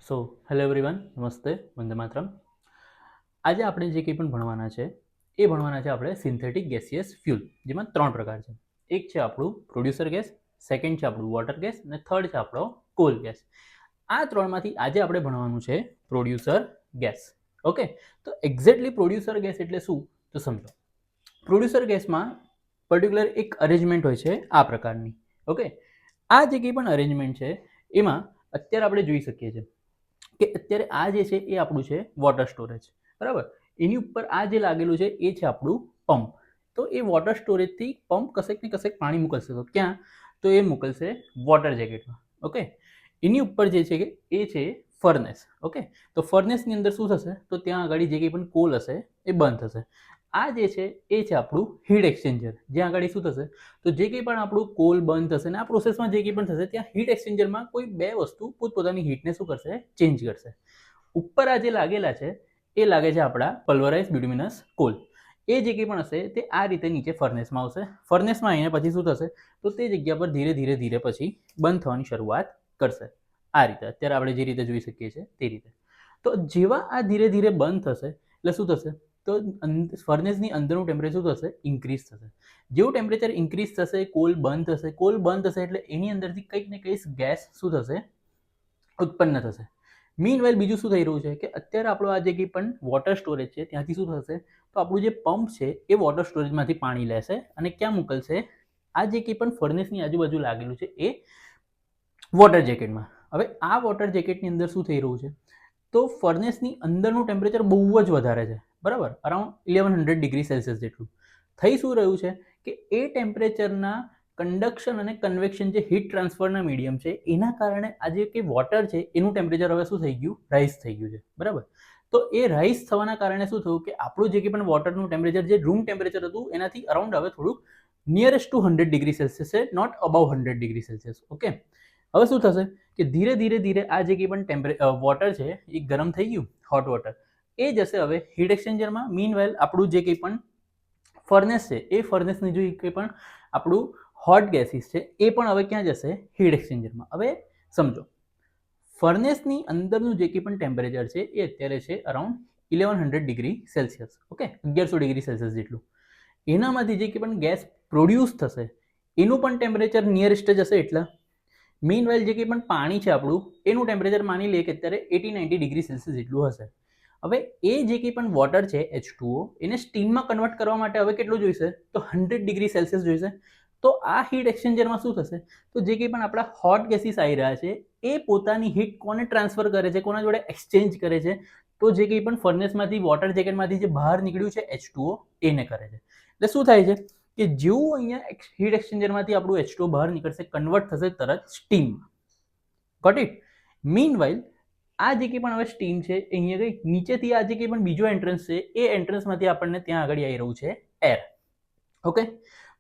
So hello everyone, નમસ્તે, વંદે માતરમ. આજે આપણે જે કંઈ પણ ભણવાના છે એ ભણવાના છે આપણે સિન્થેટિક ગેસિયસ ફ્યુલ, જેમાં 3 પ્રકાર છે. એક છે આપણું પ્રોડ્યુસર ગેસ, સેકન્ડ છે આપણું વોટર ગેસ અને થર્ડ છે આપણો કોલ ગેસ. આ ત્રણમાંથી આજે આપણે ભણવાનું છે પ્રોડ્યુસર ગેસ. ઓકે, તો એક્ઝેક્ટલી પ્રોડ્યુસર ગેસ એટલે શું તો સમજો. પ્રોડ્યુસર ગેસમાં પર્ટિક્યુલર એક અરેન્જમેન્ટ હોય છે આ પ્રકારની. ઓકે, આ જે કંઈ પણ અરેન્જમેન્ટ છે એમાં અત્યારે આપણે જોઈ શકીએ છીએ કે અત્યારે આ જે છે એ આપણું છે વોટર સ્ટોરેજ, બરાબર. એની ઉપર આ જે લાગેલું છે એ છે આપણું પંપ. તો એ વોટર સ્ટોરેજથી પંપ કશેક ને કશેક પાણી મોકલશે. તો ક્યાં? તો એ મોકલશે વોટર જેકેટમાં. ઓકે, એની ઉપર જે છે કે એ છે ફર્નેસ. ઓકે, તો ફર્નેસની અંદર શું થશે તો ત્યાં આગળ જે કંઈ પણ કોલ હશે એ બંધ થશે. આ જે છે એ છે આપણું હીટ એક્સચેન્જર. જ્યાં આગળ શું થશે તો જે કંઈ પણ આપણું કોલ બંધ થશે ને આ પ્રોસેસમાં જે કંઈ પણ થશે ત્યાં હીટ એક્સચેન્જરમાં કોઈ બે વસ્તુ પોતપોતાની હીટને શું કરશે, ચેન્જ કરશે. ઉપર આ જે લાગેલા છે એ લાગે છે આપણા પલ્વરાઇઝ બિટ્યુમિનસ કોલ. એ જે કંઈ પણ હશે તે આ રીતે નીચે ફર્નેસમાં આવશે. ફર્નેસમાં આવીને પછી શું થશે તો તે જગ્યા પર ધીરે ધીરે ધીરે પછી બંધ થવાની શરૂઆત કરશે. આ રીતે અત્યારે આપણે જે રીતે જોઈ શકીએ છીએ તે રીતે. તો જેવા આ ધીરે ધીરે બંધ થશે એટલે શું થશે તો ફર્નેસની અંદરનું ટેમ્પરેચર શું થશે, ઇન્ક્રીઝ થશે. જેવું ટેમ્પરેચર ઇન્ક્રીઝ થશે, કોલ બંધ થશે. કોલ બંધ થશે એટલે એની અંદરથી કંઈક ને કંઈક ગેસ શું થશે, ઉત્પન્ન થશે. મીનવાઇલ બીજું શું થઈ રહ્યું છે કે અત્યારે આપણો આ જે કંઈ પણ વોટર સ્ટોરેજ છે ત્યાંથી શું થશે તો આપણું જે પંપ છે એ વોટર સ્ટોરેજમાંથી પાણી લેશે અને ક્યાં મોકલશે, આ જે કંઈ પણ ફર્નેસની આજુબાજુ લાગેલું છે એ વોટર જેકેટમાં. હવે આ વોટર જેકેટની અંદર શું થઈ રહ્યું છે તો ફર્નેસની અંદરનું ટેમ્પરેચર બહુ જ વધારે છે, બરાબર, અરાઉન્ડ 1100 ડિગ્રી સેલ્સિયસ જેટલું. થઈ શું રહ્યું છે કે એ ટેમ્પરેચરના કન્ડક્શન અને કન્વેક્શન જે હીટ ટ્રાન્સફરના મીડિયમ છે એના કારણે આ જે કે વોટર છે એનું ટેમ્પરેચર હવે શું થઈ ગયું, રાઇઝ થઈ ગયું છે, બરાબર. તો એ રાઇઝ થવાના કારણે શું થયું કે આપણું જે કંઈ પણ વોટરનું ટેમ્પરેચર જે રૂમ ટેમ્પરેચર હતું એનાથી અરાઉન્ડ હવે થોડુંક નિયરેસ્ટ ટુ 100 ડિગ્રી સેલ્સિયસ છે, not above 100 degree Celsius. Okay, હવે શું થશે કે ધીરે ધીરે ધીરે આ જે કંઈ પણ વોટર છે એ ગરમ થઈ ગયું, હોટ વોટર, એ જશે હવે હીટ એક્સચેન્જરમાં. મીનવાઇલ આપણું જે કંઈ પણ ફર્નેસ છે એ ફર્નેસની જે કંઈ પણ આપણું હોટ ગેસીસ છે એ પણ હવે ક્યાં જશે, હીટ એક્સચેન્જરમાં. હવે સમજો, ફર્નેસની અંદરનું જે કંઈ પણ ટેમ્પરેચર છે એ અત્યારે છે around 1100 degree Celsius. Okay, 1100 degree Celsius જેટલું. એનામાંથી જે કંઈ પણ ગેસ પ્રોડ્યુસ થશે એનું પણ ટેમ્પરેચર નિયરેસ્ટ જશે એટલા. મીનવાઇલ જે કંઈ પણ પાણી છે આપણું એનું ટેમ્પરેચર માની લઈએ કે અત્યારે 80-90 ડિગ્રી સેલ્સિયસ જેટલું હશે. હવે એ જે કંઈ પણ વોટર છે H2O એને સ્ટીમમાં કન્વર્ટ કરવા માટે હવે કેટલું જોઈશે તો 100 ડિગ્રી સેલ્સિયસ જોઈશે. તો આ હીટ એક્સચેન્જરમાં શું થશે તો જે કંઈ પણ આપણા હોટ ગેસીસ આવી રહ્યા છે એ પોતાની હીટ કોને ટ્રાન્સફર કરે છે, કોના જોડે એક્સચેન્જ કરે છે તો જે કંઈ પણ ફર્નેસમાંથી વોટર જેકેટમાંથી જે બહાર નીકળ્યું છે H2O એને કરે છે. એટલે શું થાય છે કે જેવું અહીંયા હીટ એક્સચેન્જરમાંથી આપણું H2O બહાર નીકળશે, કન્વર્ટ થશે તરત સ્ટીમમાં. Got it? મીનવાઇલ આ જે કંઈ પણ હવે સ્ટીમ છે એ અહીંયા ગઈ, નીચેથી આ જે કંઈ પણ બીજો એન્ટ્રન્સ છે એ એન્ટ્રન્સમાંથી આપણને ત્યાં આગળ આવી રહ્યું છે એર. ઓકે,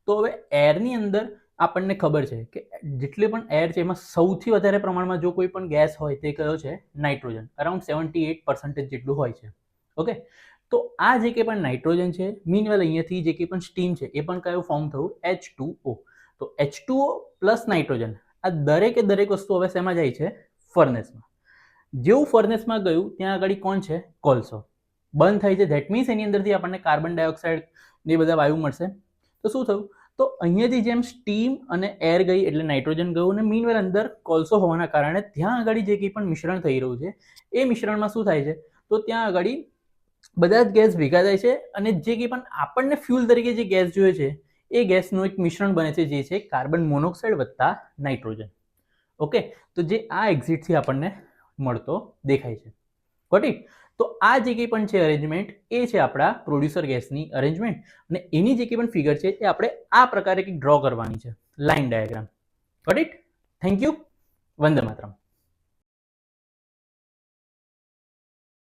તો હવે એરની અંદર આપણને ખબર છે કે જેટલી પણ એર છે એમાં સૌથી વધારે પ્રમાણમાં જો કોઈ પણ ગેસ હોય તે કયો છે, નાઇટ્રોજન. અરાઉન્ડ 78% જેટલું હોય છે. ઓકે, તો આ જે કંઈ પણ નાઇટ્રોજન છે, મીનવેલ અહીંયાથી જે કંઈ પણ સ્ટીમ છે એ પણ કયું ફોર્મ થયું, H2O. તો H2O પ્લસ નાઇટ્રોજન આ દરેકે દરેક વસ્તુ હવે શેમાં જાય છે, ફર્નેસમાં. જેવું ફર્નેસમાં ગયું ત્યાં આગળ કોણ છે, કોલસો બંધ થાય છે. ધેટ મીન્સ એની અંદરથી આપણને કાર્બન ડાયોક્સાઇડ ને બધા વાયુ મળશે. તો શું થયું તો અહીંયાથી જેમ સ્ટીમ અને એર ગઈ એટલે નાઇટ્રોજન ગયું અને મીનવેલ અંદર કોલસો હોવાના કારણે ત્યાં આગળ જે કંઈ પણ મિશ્રણ થઈ રહ્યું છે એ મિશ્રણમાં શું થાય છે તો ત્યાં આગળ બધા જ ગેસ ભેગા થાય છે અને જે કંઈ પણ આપણને ફ્યુલ તરીકે જે ગેસ જોઈએ છે એ ગેસનું એક મિશ્રણ બને છે જે છે કાર્બન મોનોક્સાઇડ વત્તા નાઇટ્રોજન. ઓકે, તો જે આ એક્ઝિટથી આપણને મળતો દેખાય છે. Got it? તો આ જે કંઈ પણ છે અરેન્જમેન્ટ એ છે આપણા પ્રોડ્યુસર ગેસની અરેન્જમેન્ટ અને એની જે કંઈ પણ ફિગર છે એ આપણે આ પ્રકારે કંઈક ડ્રો કરવાની છે, line diagram. Got it? Thank you. વંદે માતરમ.